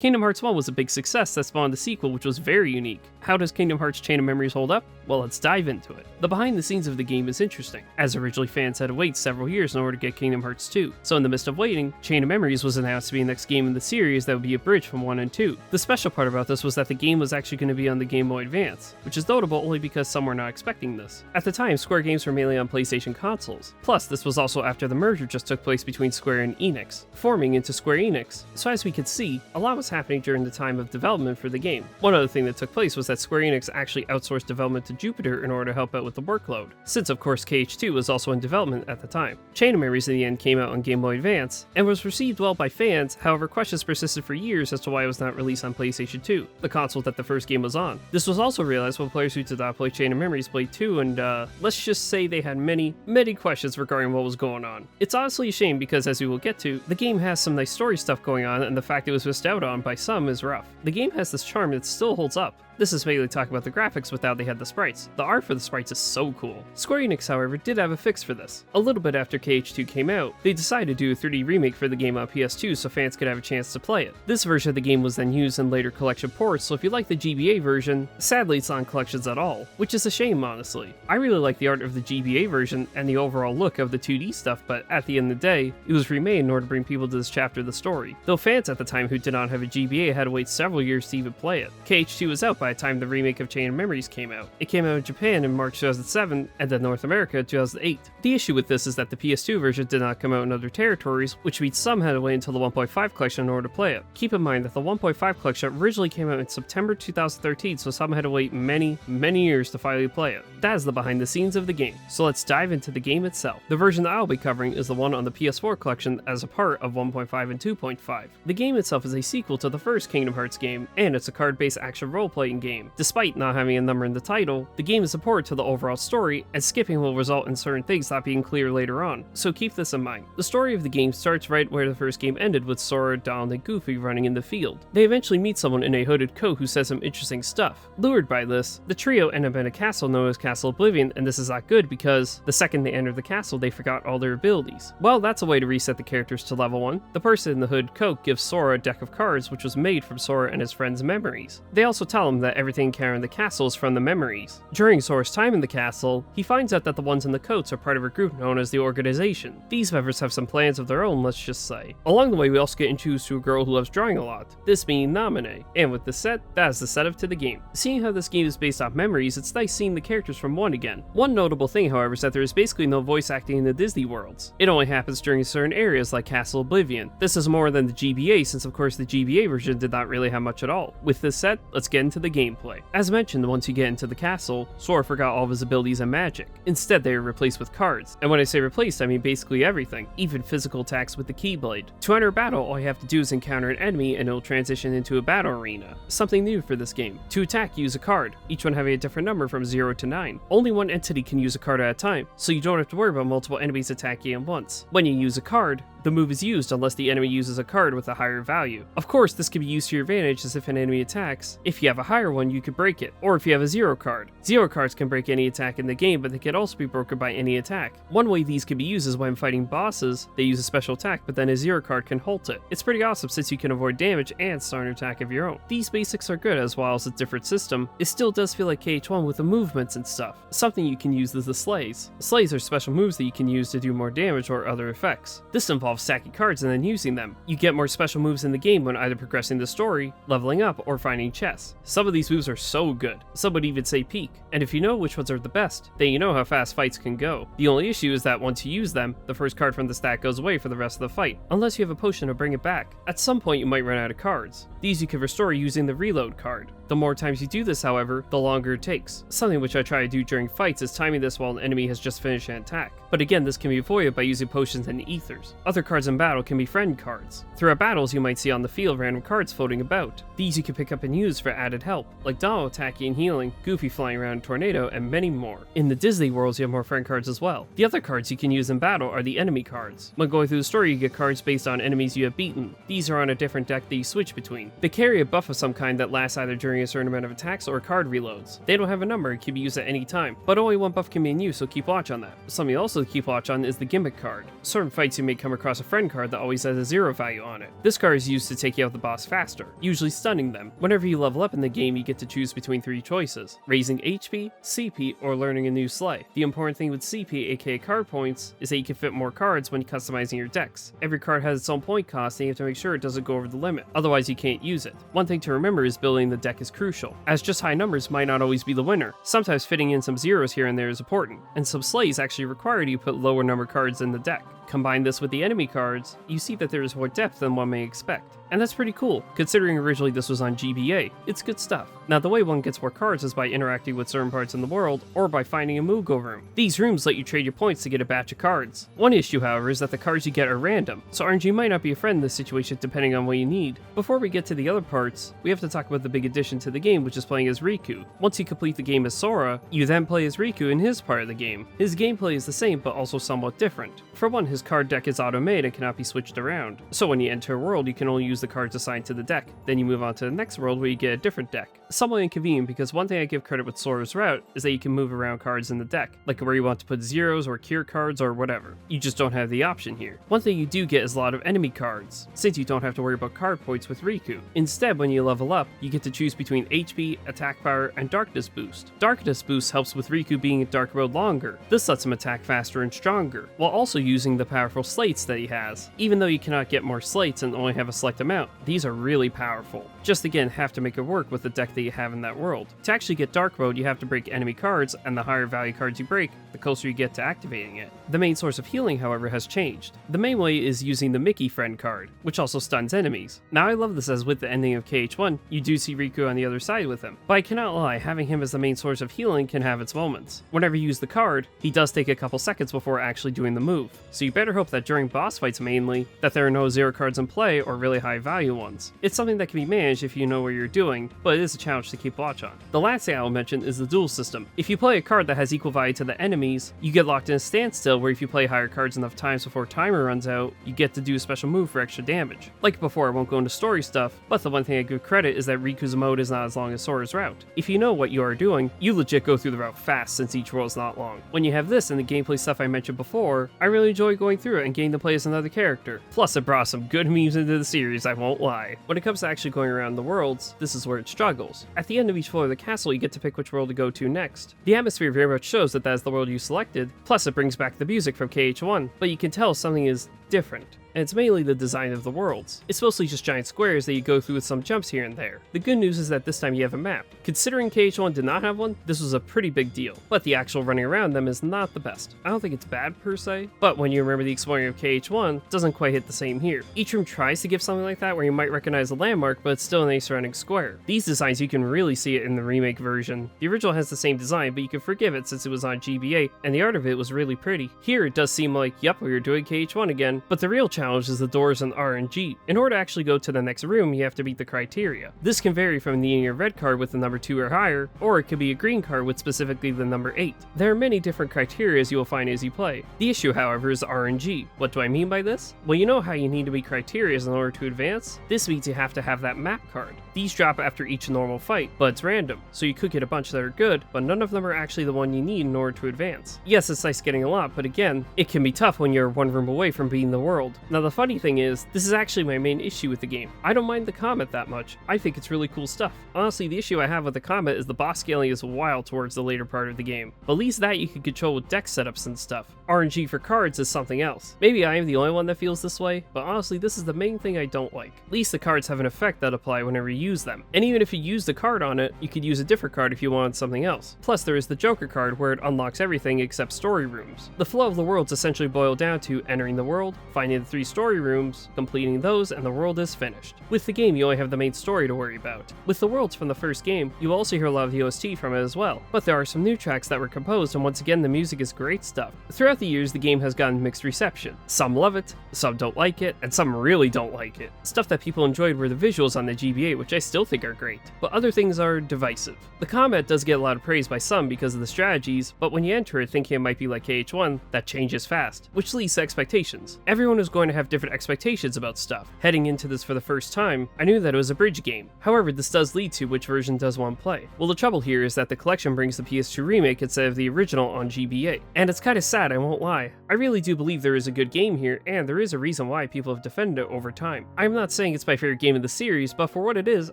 Kingdom Hearts 1 was a big success that spawned a sequel which was very unique. How does Kingdom Hearts Chain of Memories hold up? Well, let's dive into it. The behind the scenes of the game is interesting, as originally fans had to wait several years in order to get Kingdom Hearts 2. So in the midst of waiting, Chain of Memories was announced to be the next game in the series that would be a bridge from 1 and 2. The special part about this was that the game was actually going to be on the Game Boy Advance, which is notable only because some were not expecting this. At the time, Square games were mainly on PlayStation consoles. Plus, this was also after the merger just took place between Square and Enix, forming into Square Enix. So as we could see, a lot was happening during the time of development for the game. One other thing that took place was that Square Enix actually outsourced development to Jupiter in order to help out with the workload, since of course KH2 was also in development at the time. Chain of Memories in the end came out on Game Boy Advance, and was received well by fans, however questions persisted for years as to why it was not released on PlayStation 2, the console that the first game was on. This was also realized when players who did not play Chain of Memories played 2, and let's just say they had many questions regarding what was going on. It's honestly a shame because, as we will get to, the game has some nice story stuff going on, and the fact it was missed out on by some is rough. The game has this charm that still holds up. This is mainly talking about the graphics with how they had the sprites. The art for the sprites is so cool. Square Enix, however, did have a fix for this. A little bit after KH2 came out, they decided to do a 3D remake for the game on PS2 so fans could have a chance to play it. This version of the game was then used in later collection ports, so if you like the GBA version, sadly it's not in collections at all, which is a shame honestly. I really like the art of the GBA version and the overall look of the 2D stuff, but at the end of the day, it was remade in order to bring people to this chapter of the story. Though fans at the time who did not have a GBA had to wait several years to even play it. KH2 was out by the time the remake of Chain of Memories came out. It came out in Japan in March 2007, and then North America in 2008. The issue with this is that the PS2 version did not come out in other territories, which means some had to wait until the 1.5 collection in order to play it. Keep in mind that the 1.5 collection originally came out in September 2013, so some had to wait many years to finally play it. That is the behind the scenes of the game. So let's dive into the game itself. The version that I'll be covering is the one on the PS4 collection as a part of 1.5 and 2.5. The game itself is a sequel to the first Kingdom Hearts game, and it's a card-based action role-playing game. Despite not having a number in the title, the game is important to the overall story, and skipping will result in certain things not being clear later on, so keep this in mind. The story of the game starts right where the first game ended, with Sora, Donald, and Goofy running in the field. They eventually meet someone in a hooded coat who says some interesting stuff. Lured by this, the trio end up in a castle known as Castle Oblivion, and this is not good because the second they entered the castle, they forgot all their abilities. Well, that's a way to reset the characters to level 1. The person in the hooded coat gives Sora a deck of cards which was made from Sora and his friends' memories. They also tell him that everything encountered in the castle is from the memories. During Sora's time in the castle, he finds out that the ones in the coats are part of a group known as the Organization. These members have some plans of their own, let's just say. Along the way, we also get introduced to a girl who loves drawing a lot, this being Namine. And with this set, that is the setup to the game. Seeing how this game is based off memories, it's nice seeing the characters from 1 again. One notable thing, however, is that there is basically no voice acting in the Disney worlds. It only happens during certain areas like Castle Oblivion. This is more than the GBA, since of course the GBA version did not really have much at all. With this set, let's get into the gameplay. As mentioned, once you get into the castle, Sora forgot all of his abilities and magic. Instead, they are replaced with cards. And when I say replaced, I mean basically everything, even physical attacks with the Keyblade. To enter a battle, all you have to do is encounter an enemy and it'll transition into a battle arena. Something new for this game. To attack, use a card, each one having a different number from 0 to 9. Only one entity can use a card at a time, so you don't have to worry about multiple enemies attacking at once. When you use a card, the move is used unless the enemy uses a card with a higher value. Of course, this can be used to your advantage, as if an enemy attacks. If you have a higher one, you could break it, or if you have a 0 card. 0 cards can break any attack in the game, but they can also be broken by any attack. One way these can be used is when fighting bosses, they use a special attack, but then a 0 card can halt it. It's pretty awesome since you can avoid damage and start an attack of your own. These basics are good, as well as a different system. It still does feel like KH1 with the movements and stuff. Something you can use is the Slays. Slays are special moves that you can use to do more damage or other effects. This involves stacking cards and then using them. You get more special moves in the game when either progressing the story, leveling up, or finding chests. Some of these moves are so good, some would even say peak, and if you know which ones are the best, then you know how fast fights can go. The only issue is that once you use them, the first card from the stack goes away for the rest of the fight, unless you have a potion to bring it back. At some point you might run out of cards. These you can restore using the reload card. The more times you do this, however, the longer it takes. Something which I try to do during fights is timing this while an enemy has just finished an attack. But again, this can be avoided by using potions and ethers. Other cards in battle can be friend cards. Throughout battles, you might see on the field random cards floating about. These you can pick up and use for added help, like Donald attacking and healing, Goofy flying around in Tornado, and many more. In the Disney worlds, you have more friend cards as well. The other cards you can use in battle are the enemy cards. When going through the story, you get cards based on enemies you have beaten. These are on a different deck that you switch between. They carry a buff of some kind that lasts either during a certain amount of attacks or card reloads. They don't have a number and can be used at any time, but only one buff can be in use, so keep watch on that. Something also to keep watch on is the gimmick card. Certain fights you may come across across a friend card that always has a 0 value on it. This card is used to take out the boss faster, usually stunning them. Whenever you level up in the game, you get to choose between 3 choices: raising HP, CP, or learning a new sleigh. The important thing with CP, aka card points, is that you can fit more cards when customizing your decks. Every card has its own point cost and you have to make sure it doesn't go over the limit, otherwise you can't use it. One thing to remember is building the deck is crucial, as just high numbers might not always be the winner. Sometimes fitting in some zeros here and there is important, and some sleighs actually require you to put lower number cards in the deck. Combine this with the enemy cards, you see that there is more depth than one may expect. And that's pretty cool, considering originally this was on GBA. It's good stuff. Now the way one gets more cards is by interacting with certain parts in the world, or by finding a Moogle room. These rooms let you trade your points to get a batch of cards. One issue, however, is that the cards you get are random, so RNG might not be a friend in this situation depending on what you need. Before we get to the other parts, we have to talk about the big addition to the game, which is playing as Riku. Once you complete the game as Sora, you then play as Riku in his part of the game. His gameplay is the same, but also somewhat different. For one, his card deck is auto-made and cannot be switched around, so when you enter a world, you can only use the cards assigned to the deck. Then you move on to the next world where you get a different deck. Somewhat inconvenient, because one thing I give credit with Sora's route is that you can move around cards in the deck, like where you want to put zeros or cure cards or whatever. You just don't have the option here. One thing you do get is a lot of enemy cards, since you don't have to worry about card points with Riku. Instead, when you level up, you get to choose between HP, attack power, and darkness boost. Darkness boost helps with Riku being in dark mode longer. This lets him attack faster and stronger, while also using the powerful slates that he has. Even though you cannot get more slates and only have a select amount, these are really powerful. Just again, have to make it work with the deck that you have in that world. To actually get dark mode, you have to break enemy cards, and the higher value cards you break, the closer you get to activating it. The main source of healing, however, has changed. The main way is using the Mickey friend card, which also stuns enemies. Now I love this, as with the ending of KH1, you do see Riku on the other side with him. But I cannot lie, having him as the main source of healing can have its moments. Whenever you use the card, he does take a couple seconds before actually doing the move, so you better hope that during boss fights mainly, that there are no 0 cards in play or really high value ones. It's something that can be managed if you know what you're doing, but it is a challenge to keep watch on. The last thing I will mention is the duel system. If you play a card that has equal value to the enemies, you get locked in a standstill where if you play higher cards enough times before timer runs out, you get to do a special move for extra damage. Like before, I won't go into story stuff, but the one thing I give credit is that Riku's mode is not as long as Sora's route. If you know what you are doing, you legit go through the route fast since each world is not long. When you have this and the gameplay stuff I mentioned before, I really enjoy going through it and getting to play as another character. Plus it brought some good memes into the series, I won't lie. When it comes to actually going around the worlds, this is where it struggles. At the end of each floor of the castle, you get to pick which world to go to next. The atmosphere very much shows that is the world you selected, plus it brings back the music from KH1, but you can tell something is different. And it's mainly the design of the worlds. It's mostly just giant squares that you go through with some jumps here and there. The good news is that this time you have a map. Considering KH1 did not have one, this was a pretty big deal, but the actual running around them is not the best. I don't think it's bad per se, but when you remember the exploring of KH1, it doesn't quite hit the same here. Each room tries to give something like that where you might recognize a landmark, but it's still in a surrounding square. These designs, you can really see it in the remake version. The original has the same design, but you can forgive it since it was on GBA, and the art of it was really pretty. Here it does seem like, yep, we're doing KH1 again, but the real challenge is the doors and RNG. In order to actually go to the next room, you have to meet the criteria. This can vary from needing a red card with the number 2 or higher, or it could be a green card with specifically the number 8. There are many different criteria you will find as you play. The issue, however, is RNG. What do I mean by this? Well, you know how you need to meet criteria in order to advance? This means you have to have that map card. These drop after each normal fight, but it's random, so you could get a bunch that are good, but none of them are actually the one you need in order to advance. Yes, it's nice getting a lot, but again, it can be tough when you're one room away from beating the world. Now the funny thing is, this is actually my main issue with the game. I don't mind the comet that much. I think it's really cool stuff. Honestly, the issue I have with the comet is the boss scaling is wild towards the later part of the game. But at least that you can control with deck setups and stuff. RNG for cards is something else. Maybe I am the only one that feels this way, but honestly this is the main thing I don't like. At least the cards have an effect that apply whenever you use them. And even if you use the card on it, you could use a different card if you wanted something else. Plus there is the Joker card where it unlocks everything except story rooms. The flow of the worlds essentially boil down to entering the world, finding the 3 story rooms, completing those, and the world is finished. With the game you only have the main story to worry about. With the worlds from the first game, you also hear a lot of the OST from it as well, but there are some new tracks that were composed, and once again the music is great stuff. Throughout the years the game has gotten mixed reception. Some love it, some don't like it, and some really don't like it. Stuff that people enjoyed were the visuals on the GBA, which I still think are great, but other things are divisive. The combat does get a lot of praise by some because of the strategies, but when you enter it thinking it might be like KH1, that changes fast, which leads to expectations. Everyone is going going to have different expectations about stuff. Heading into this for the first time, I knew that it was a bridge game. However, this does lead to which version does one play. Well, the trouble here is that the collection brings the PS2 remake instead of the original on GBA. And it's kinda sad, I won't lie. I really do believe there is a good game here, and there is a reason why people have defended it over time. I'm not saying it's my favorite game in the series, but for what it is,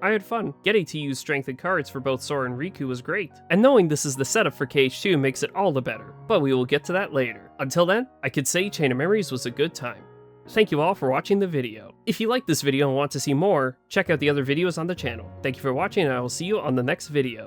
I had fun. Getting to use strengthened cards for both Sora and Riku was great. And knowing this is the setup for KH2 makes it all the better. But we will get to that later. Until then, I could say Chain of Memories was a good time. Thank you all for watching the video. If you liked this video and want to see more, check out the other videos on the channel. Thank you for watching, and I will see you on the next video.